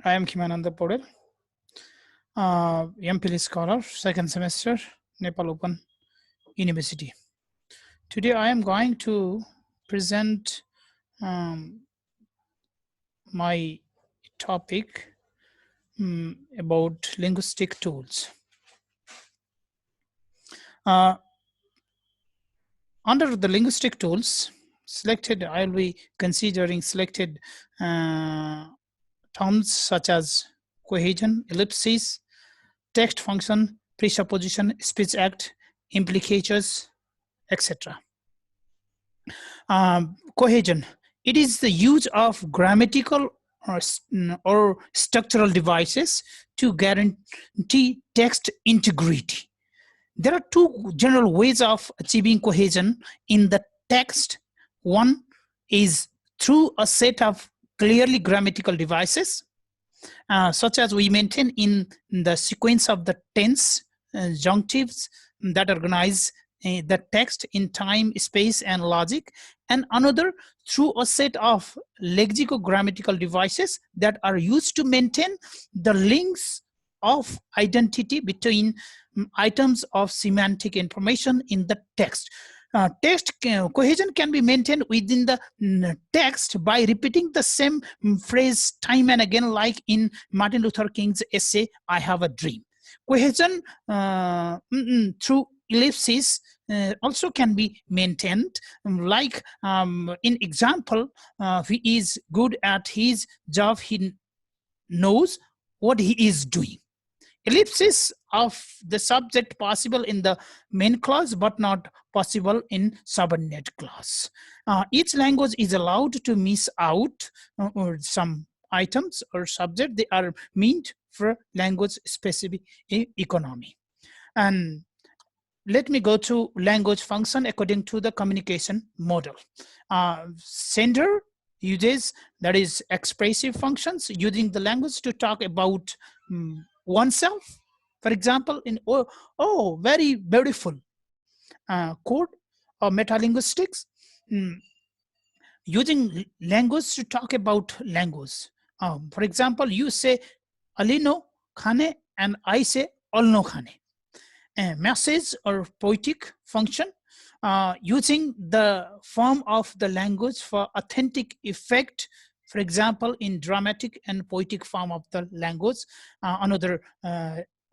I am Khimananda Podel, MPhil scholar, second semester, Nepal Open University. Today I am going to present my topic about linguistic tools. Under the linguistic tools, I will be considering selected terms such as cohesion, ellipsis, text function, presupposition, speech act, implicatures, etc. Cohesion. It is the use of grammatical or structural devices to guarantee text integrity. There are two general ways of achieving cohesion in the text. One is through a set of clearly grammatical devices, such as we maintain in the sequence of the tense, junctives that organize the text in time, space, and logic, and another through a set of lexicogrammatical devices that are used to maintain the links of identity between items of semantic information in the text. Text cohesion can be maintained within the text by repeating the same phrase time and again, like in Martin Luther King's essay, I Have a Dream. Cohesion through ellipses also can be maintained, like in example, he is good at his job, he knows what he is doing. Ellipsis of the subject possible in the main clause but not possible in subordinate clause. Each language is allowed to miss out or some items or subject. They are meant for language specific economy. And let me go to language function according to the communication model. Sender uses, that is, expressive functions using the language to talk about oneself. For example, in oh very beautiful code or metalinguistics, using language to talk about language. For example, you say alino khane and I say olno khane. A message or poetic function using the form of the language for authentic effect. For example, in dramatic and poetic form of the language, another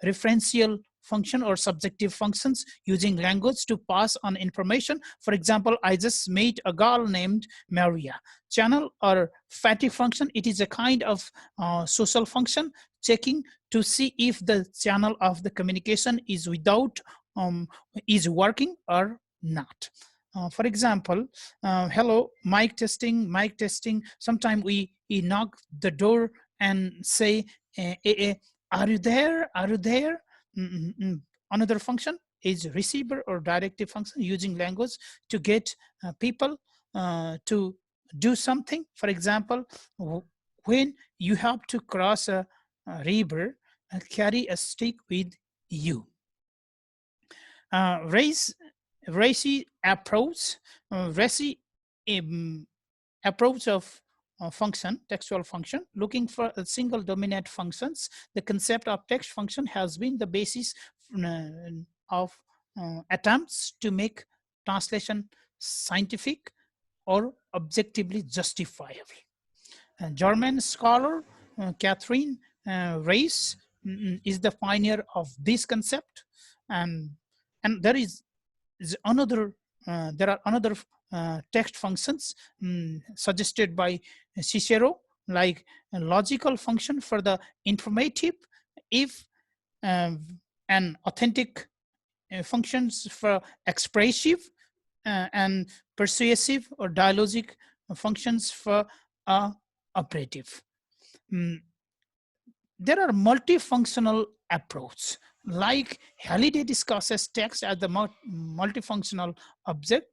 referential function or subjective functions using language to pass on information. For example, I just met a girl named Maria. Channel or fatigue function, it is a kind of social function checking to see if the channel of the communication is is working or not. For example, hello, mic testing, mic testing. Sometimes we knock the door and say, are you there? Are you there? Another function is receiver or directive function using language to get people to do something. For example, when you have to cross a river, carry a stick with you. Racy approach, approach of function, textual function, looking for a single dominant functions. The concept of text function has been the basis of attempts to make translation scientific or objectively justifiable. German scholar Catherine Reis is the pioneer of this concept, and there is another there are another text functions suggested by Cicero, like a logical function for the informative, if and authentic functions for expressive, and persuasive or dialogic functions for operative. There are multifunctional approaches, like Halliday discusses text as the multifunctional object.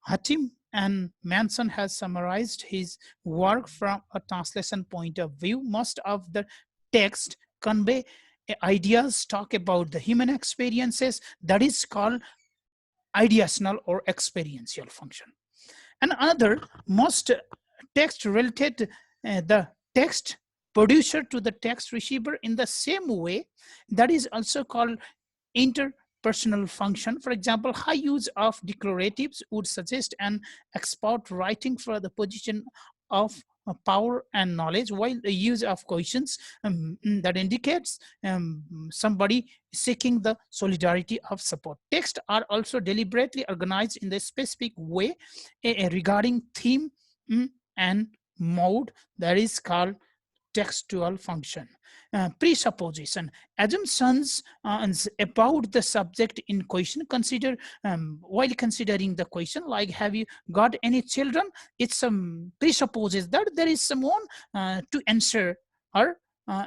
Hatim and Manson has summarized his work from a translation point of view. Most of the text convey ideas, talk about the human experiences, that is called ideational or experiential function. And another, most text related, the text producer to the text receiver in the same way. That is also called interpersonal function. For example, high use of declaratives would suggest an expert writing for the position of power and knowledge, while the use of questions that indicates somebody seeking the solidarity of support. Texts are also deliberately organized in the specific way regarding theme and mode, that is called textual function. Presupposition, assumptions about the subject in question. Consider while considering the question, like have you got any children, it presupposes that there is someone to answer her,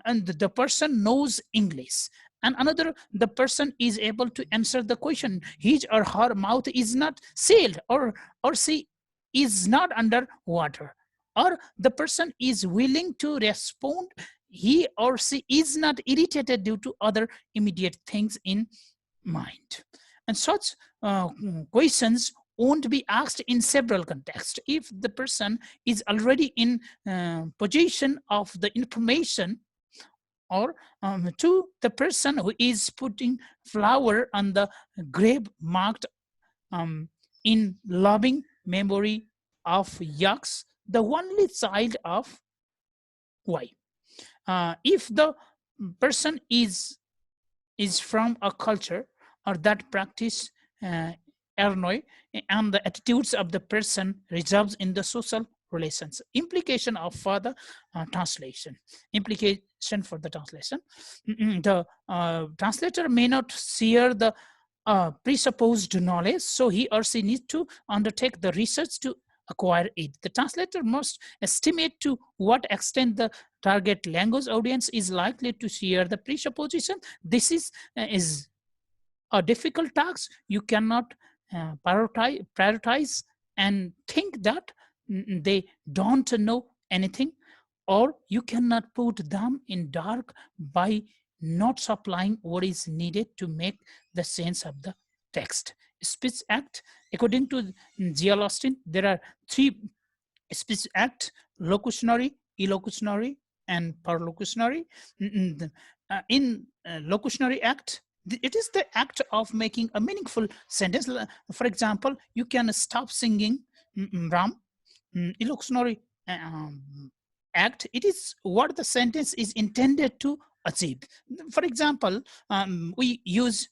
and the person knows English, and another, the person is able to answer the question. His or her mouth is not sealed, or she is not under water, or the person is willing to respond. He or she is not irritated due to other immediate things in mind. And such questions won't be asked in several contexts. If the person is already in possession of the information, or to the person who is putting flour on the grave marked in loving memory of X, the only child of Y. If the person is from a culture or that practice Ernoi, and the attitudes of the person reserves in the social relations. Implication of further translation. Implication for the translation. The translator may not share the presupposed knowledge, so he or she needs to undertake the research to acquire it. The translator must estimate to what extent the target language audience is likely to share the presupposition. This is a difficult task. You cannot prioritize and think that they don't know anything, or you cannot put them in dark by not supplying what is needed to make the sense of the text. Speech act, according to G.L. Austin, there are three speech act: locutionary, illocutionary, and perlocutionary. In locutionary act, it is the act of making a meaningful sentence. For example, you can stop singing Ram. Illocutionary act, it is what the sentence is intended to achieve. For example, we use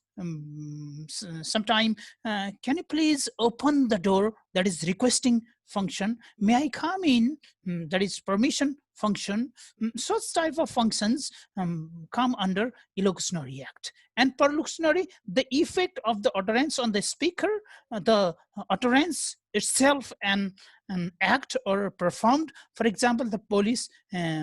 sometime, can you please open the door, that is requesting function. May I come in, that is permission function. Such type of functions come under illocutionary act. And perlocutionary, the effect of the utterance on the speaker, the utterance itself and an act or performed. For example, the police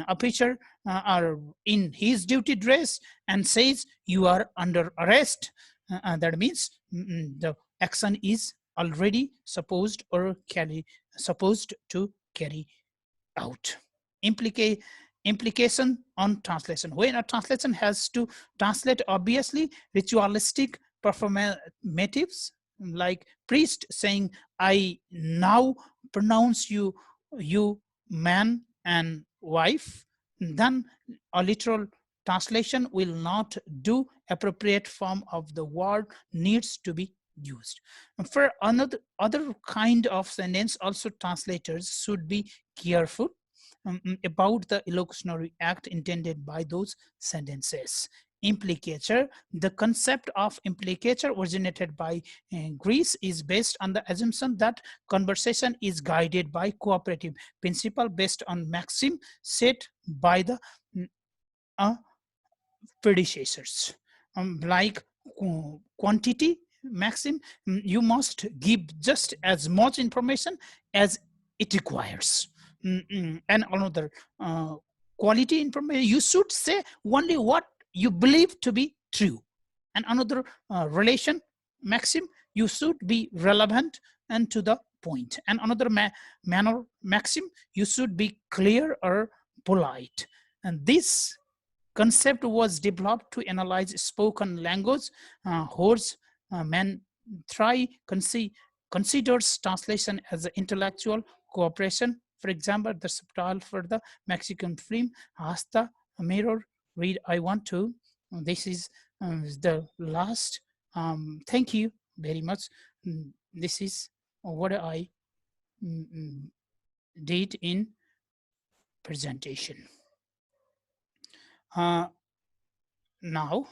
officer are in his duty dress and says, you are under arrest. That means the action is already supposed to carry out. Implication on translation. When a translation has to translate obviously ritualistic performatives, like priest saying, I now pronounce you man and wife, then a literal translation will not do. Appropriate form of the word needs to be used. For other kind of sentence, also translators should be careful about the illocutionary act intended by those sentences. Implicature, the concept of implicature originated by Greece, is based on the assumption that conversation is guided by cooperative principle based on maxim set by the predecessors, like quantity maxim. You must give just as much information as it requires. And another quality information, you should say only what you believe to be true. And another relation maxim, you should be relevant and to the point. And another manner maxim, you should be clear or polite. And this concept was developed to analyze spoken language. Horst Mann considers translation as an intellectual cooperation For example, the subtitle for the Mexican film Hasta Mirror read I want to. This is the last. Thank you very much. This is what I mm, mm, did in presentation. Uh, Now